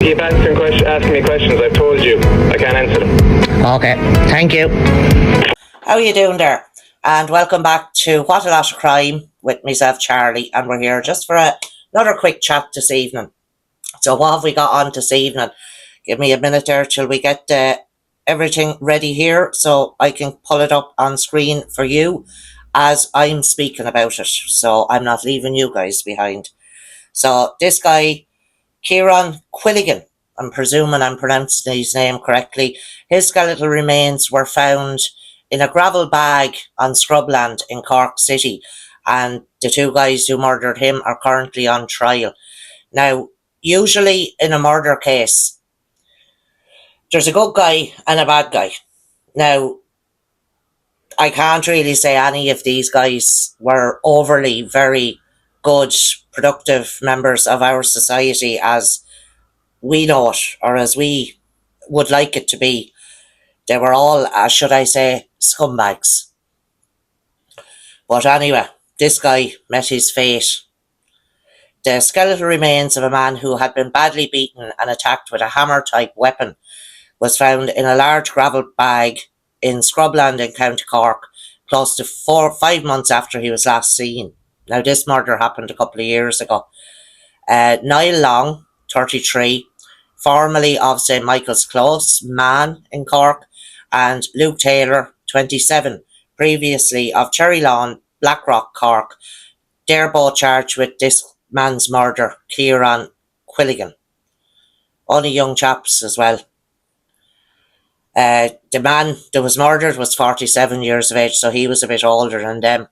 Keep asking me questions. I've told you I can't answer them. Okay, thank you. How are you doing there? And welcome back to What a Lot of Crime with myself, Charlie, and we're here just for another quick chat this evening. So what have we got on this evening? Give me a minute there till we get everything ready here so I can pull it up on screen for you as I'm speaking about it. So I'm not leaving you guys behind. So this guy, Kieran Quilligan, I'm presuming I'm pronouncing his name correctly. His skeletal remains were found in a gravel bag on scrubland in Cork City, and the two guys who murdered him are currently on trial. Now, usually in a murder case, there's a good guy and a bad guy. Now, I can't really say any of these guys were overly very good, productive members of our society as we know it, or as we would like it to be. They were all, should I say, scumbags. But anyway, this guy met his fate. The skeletal remains of a man who had been badly beaten and attacked with a hammer-type weapon was found in a large gravel bag in Scrubland in County Cork, close to 5 months after he was last seen. Now, this murder happened a couple of years ago. Niall Long, 33, formerly of St Michael's Close, Man in Cork, and Luke Taylor, 27, previously of Cherry Lawn, Blackrock, Cork. They're both charged with this man's murder, Kieran Quilligan. Only young chaps as well. The man that was murdered was 47 years of age, so he was a bit older than them.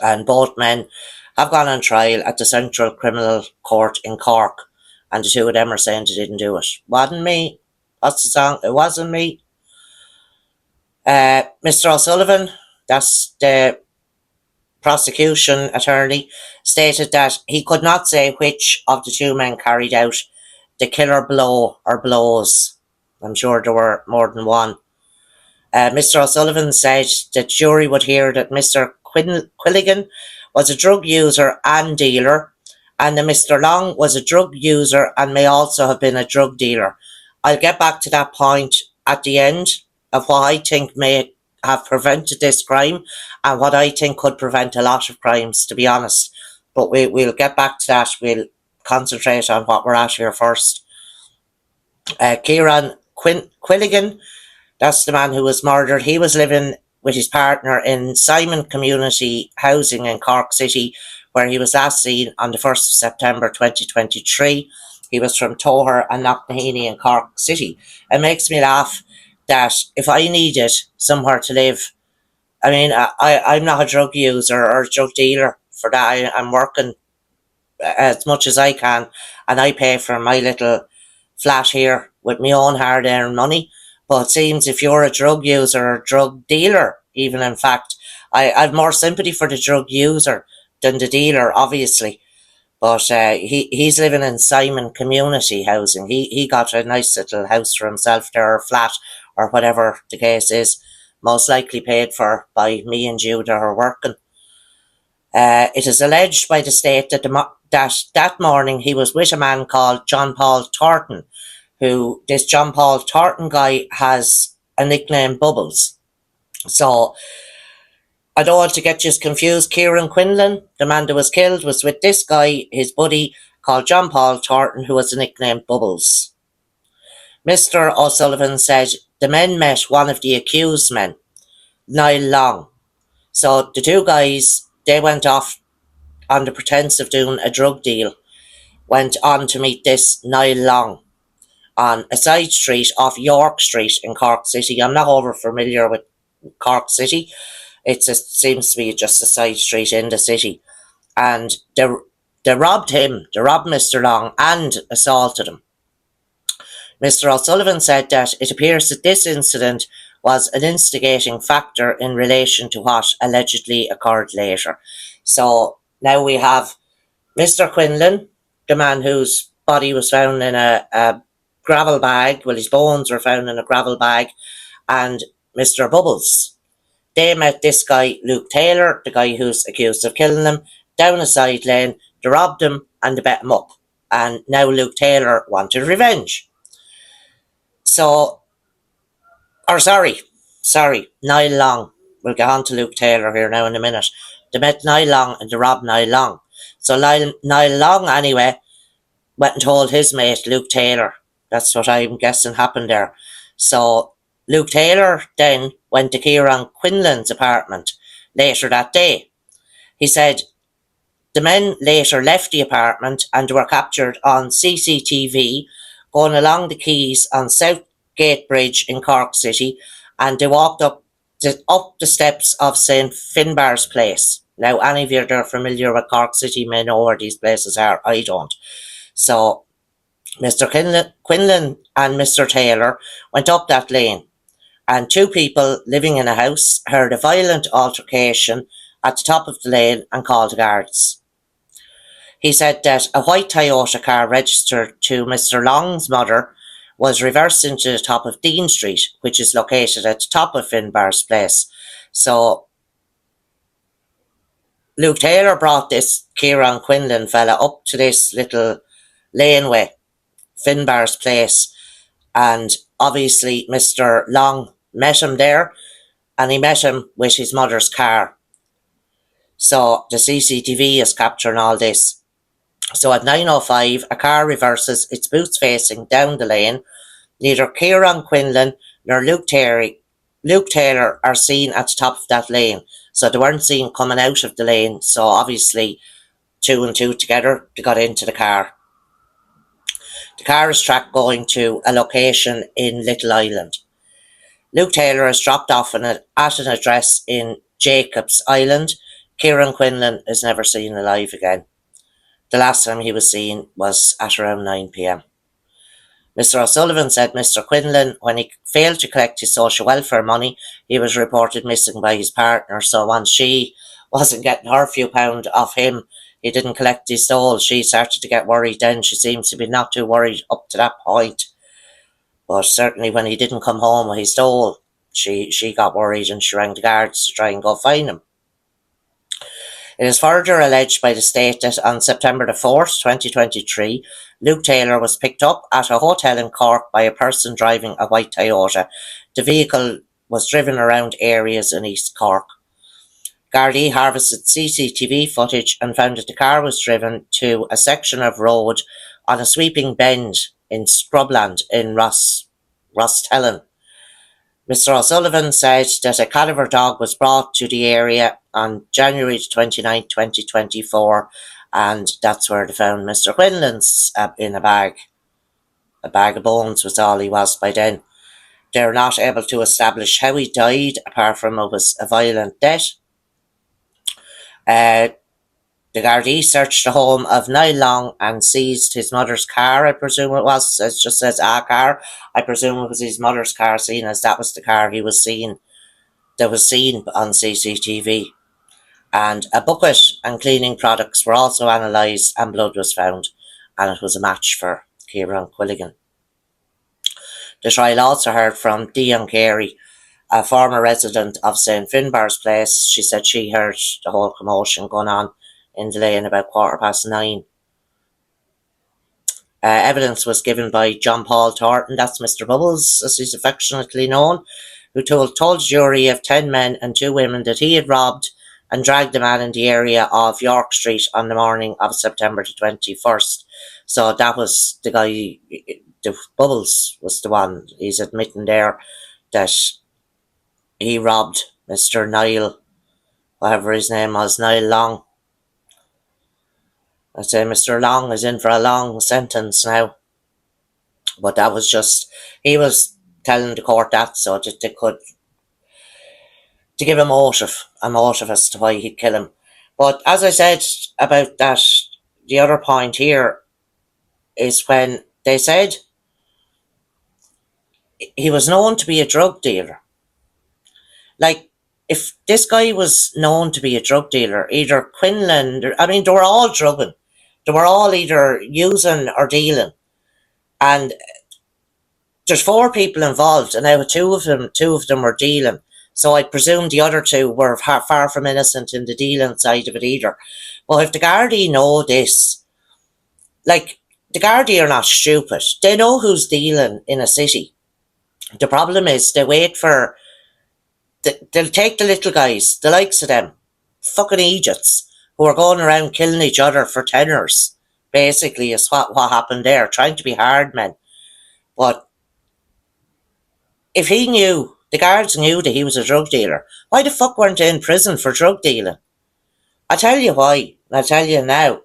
And both men have gone on trial at the Central Criminal Court in Cork, and the two of them are saying they didn't do it. Wasn't me. What's the song? It wasn't me. Mr. O'Sullivan, that's the prosecution attorney, stated that he could not say which of the two men carried out the killer blow or blows. I'm sure there were more than one. Mr. O'Sullivan said the jury would hear that Mr. Quilligan was a drug user and dealer, and that Mr. Long was a drug user and may also have been a drug dealer. I'll get back to that point at the end of what I think may have prevented this crime and what I think could prevent a lot of crimes, to be honest. But we'll get back to that. We'll concentrate on what we're at here first. Kieran Quilligan, that's the man who was murdered. He was living with his partner in Simon Community Housing in Cork City, where he was last seen on the 1st of September 2023. He was from Toher and Knocknaheeny in Cork City. It makes me laugh that if I needed somewhere to live, I mean, I'm not a drug user or a drug dealer for that. I'm working as much as I can, and I pay for my little flat here with my own hard-earned money. But it seems if you're a drug user or a drug dealer, even in fact, I've more sympathy for the drug user than the dealer, obviously. But he's living in Simon Community Housing. He got a nice little house for himself there, or flat, or whatever the case is, most likely paid for by me and you that are working. It is alleged by the state that that morning he was with a man called John Paul Thornton, who this John Paul Thornton guy has a nickname, Bubbles. So I don't want to get you confused. Kieran Quinlan, the man that was killed, was with this guy, his buddy, called John Paul Thornton, who has a nickname, Bubbles. Mr. O'Sullivan said the men met one of the accused men, Niall Long. So the two guys, they went off on the pretense of doing a drug deal, went on to meet this Niall Long on a side street off York Street in Cork City. I'm not over familiar with Cork City. It seems to be just a side street in the city. And they robbed him, they robbed Mr. Long and assaulted him. Mr. O'Sullivan said that it appears that this incident was an instigating factor in relation to what allegedly occurred later. So now we have Mr. Quinlan, the man whose body was found in a gravel bag, well, his bones were found in a gravel bag, and Mr. Bubbles. They met this guy, Luke Taylor, the guy who's accused of killing them, down a side lane. They robbed him and they bet him up. and now Luke Taylor wanted revenge. So, or sorry, Niall Long. We'll get on to Luke Taylor here now in a minute. They met Niall Long and they robbed Niall Long. So Niall Long, anyway, went and told his mate, Luke Taylor. That's what I'm guessing happened there. So Luke Taylor then went to Kieran Quinlan's apartment later that day. He said the men later left the apartment and were captured on CCTV going along the quays on Southgate Bridge in Cork City, and they walked up the steps of St Finbarr's Place. Now, any of you that are familiar with Cork City may know where these places are. I don't. So Mr. Quinlan and Mr. Taylor went up that lane, and two people living in a house heard a violent altercation at the top of the lane and called the guards. He said that a white Toyota car registered to Mr. Long's mother was reversed into the top of Dean Street, which is located at the top of Finbarr's Place. So Luke Taylor brought this Kieran Quinlan fella up to this little laneway, Finbarr's Place, and obviously Mr. Long met him there, and he met him with his mother's car. So the CCTV is capturing all this. So at 9:05, a car reverses, its boots facing down the lane. Neither Kieran Quinlan nor Luke Taylor are seen at the top of that lane. So they weren't seen coming out of the lane. So obviously, two and two together, they got into the car. The car is tracked going to a location in Little Island. Luke Taylor is dropped off at an address in Jacob's Island. Kieran Quinlan is never seen alive again. The last time he was seen was at around 9 p.m. Mr. O'Sullivan said Mr. Quinlan, when he failed to collect his social welfare money, he was reported missing by his partner. So once she wasn't getting her few pound off him, he didn't collect his dole. She started to get worried then. She seems to be not too worried up to that point. But certainly when he didn't come home with his dole, she got worried and she rang the guards to try and go find him. It is further alleged by the state that on September the 4th, 2023, Luke Taylor was picked up at a hotel in Cork by a person driving a white Toyota. The vehicle was driven around areas in East Cork. Gardaí harvested CCTV footage and found that the car was driven to a section of road on a sweeping bend in Scrubland in Rostellan. Mr. O'Sullivan said that a cadaver dog was brought to the area on January 29, 2024, and that's where they found Mr. Quinlan's in a bag. A bag of bones was all he was by then. They're not able to establish how he died, apart from it was a violent death. The Gardaí searched the home of Niall Long and seized his mother's car, I presume it was. It just says a car. I presume it was his mother's car, seeing as that was the car he was seen, that was seen on CCTV. And a bucket and cleaning products were also analysed and blood was found, and it was a match for Kieran Quilligan. The trial also heard from Dion Carey, a former resident of St Finbarr's Place. She said she heard the whole commotion going on in the lane about 9:15. Evidence was given by John Paul Thornton, that's Mr. Bubbles, as he's affectionately known, who told a jury of 10 men and 2 women that he had robbed and dragged a man in the area of York Street on the morning of September the 21st. So that was the guy, the Bubbles was the one. He's admitting there that he robbed Mr. Niall, whatever his name was, Niall Long. I'd say Mr. Long is in for a long sentence now. But that was just, he was telling the court that so that they could, to give a motive as to why he'd kill him. But as I said about that, the other point here is when they said he was known to be a drug dealer. Like, if this guy was known to be a drug dealer, either Quinlan, they were all drugging. They were all either using or dealing. And there's 4 people involved, and now two of them were dealing. So I presume the other 2 were far from innocent in the dealing side of it either. But if the Gardaí know this, like, the Gardaí are not stupid. They know who's dealing in a city. The problem is they wait for, they'll take the little guys, the likes of them, fucking idiots, who are going around killing each other for tenors, basically, is what happened there, trying to be hard men. But if he knew, the guards knew that he was a drug dealer, why the fuck weren't they in prison for drug dealing? I'll tell you why, and I'll tell you now.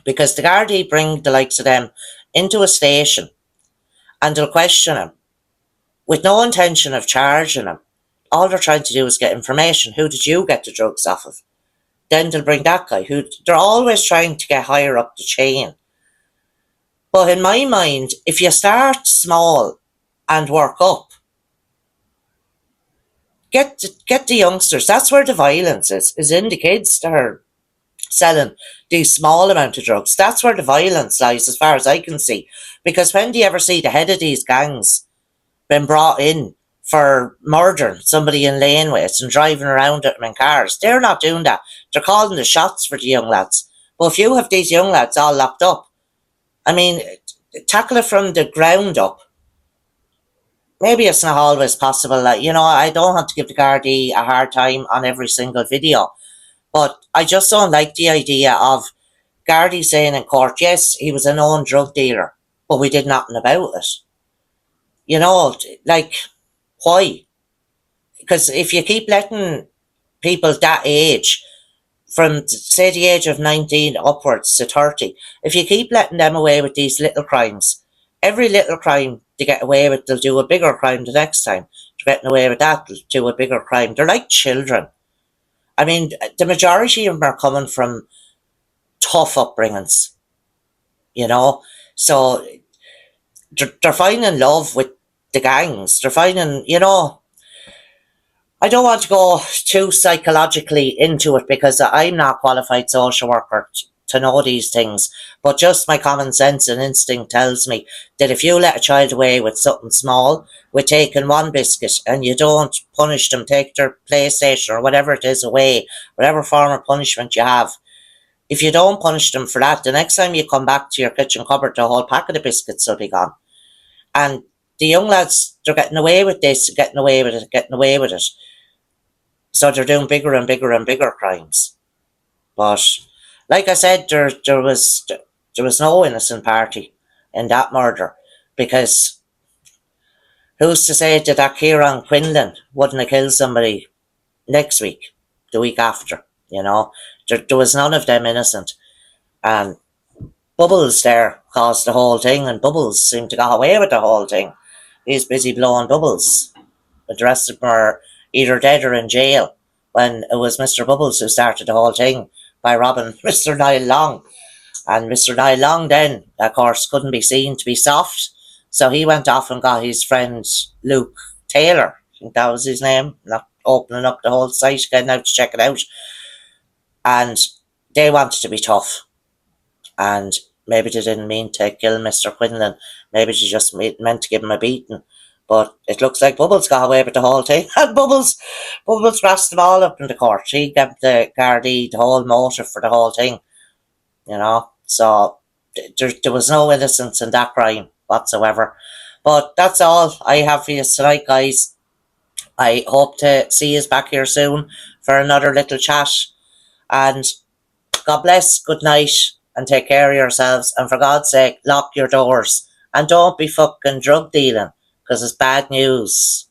Because the Gardaí bring the likes of them into a station and they'll question him with no intention of charging him. All they're trying to do is get information. Who did you get the drugs off of? Then they'll bring that guy. They're always trying to get higher up the chain. But in my mind, if you start small and work up, get the youngsters. That's where the violence is in the kids that are selling these small amount of drugs. That's where the violence lies, as far as I can see. Because when do you ever see the head of these gangs been brought in for murdering somebody in laneways and driving around at them in cars? They're not doing that. They're calling the shots for the young lads. But if you have these young lads all locked up, I mean, tackle it from the ground up. Maybe it's not always possible. Like, you know, I don't want to give the Gardaí a hard time on every single video. But I just don't like the idea of Gardaí saying in court, yes, he was a known drug dealer, but we did nothing about it. You know, like, why? Because if you keep letting people that age, from, say, the age of 19 upwards to 30, if you keep letting them away with these little crimes, every little crime they get away with, they'll do a bigger crime the next time. They're getting away with that, they'll do a bigger crime. They're like children. I mean, the majority of them are coming from tough upbringings, you know? So they're finding love with the gangs. They're finding, you know, I don't want to go too psychologically into it because I'm not a qualified social worker to know these things, but just my common sense and instinct tells me that if you let a child away with something small, with taking one biscuit, and you don't punish them, take their PlayStation or whatever it is away, whatever form of punishment you have, if you don't punish them for that, the next time you come back to your kitchen cupboard, the whole packet of biscuits will be gone. And the young lads, they're getting away with this, getting away with it. So they're doing bigger and bigger and bigger crimes. But like I said, there was no innocent party in that murder, because who's to say that Kieran Quinlan wouldn't have killed somebody next week, the week after, you know? There was none of them innocent. And Bubbles there caused the whole thing, and Bubbles seemed to get away with the whole thing. He's busy blowing bubbles. But the rest of them are either dead or in jail, when it was Mr. Bubbles who started the whole thing by robbing Mr. Niall Long. And Mr. Niall Long then, of course, couldn't be seen to be soft, so he went off and got his friend Luke Taylor, I think that was his name, not opening up the whole site, getting out to check it out. And they wanted to be tough. And maybe they didn't mean to kill Mr. Quinlan. Maybe they just meant to give him a beating. But it looks like Bubbles got away with the whole thing. And Bubbles grassed them all up in the court. He gave the Gardaí the whole motive for the whole thing. You know? So there was no innocence in that crime whatsoever. But that's all I have for you tonight, guys. I hope to see you back here soon for another little chat. And God bless, good night, and take care of yourselves. And for God's sake, lock your doors. And don't be fucking drug dealing, because it's bad news.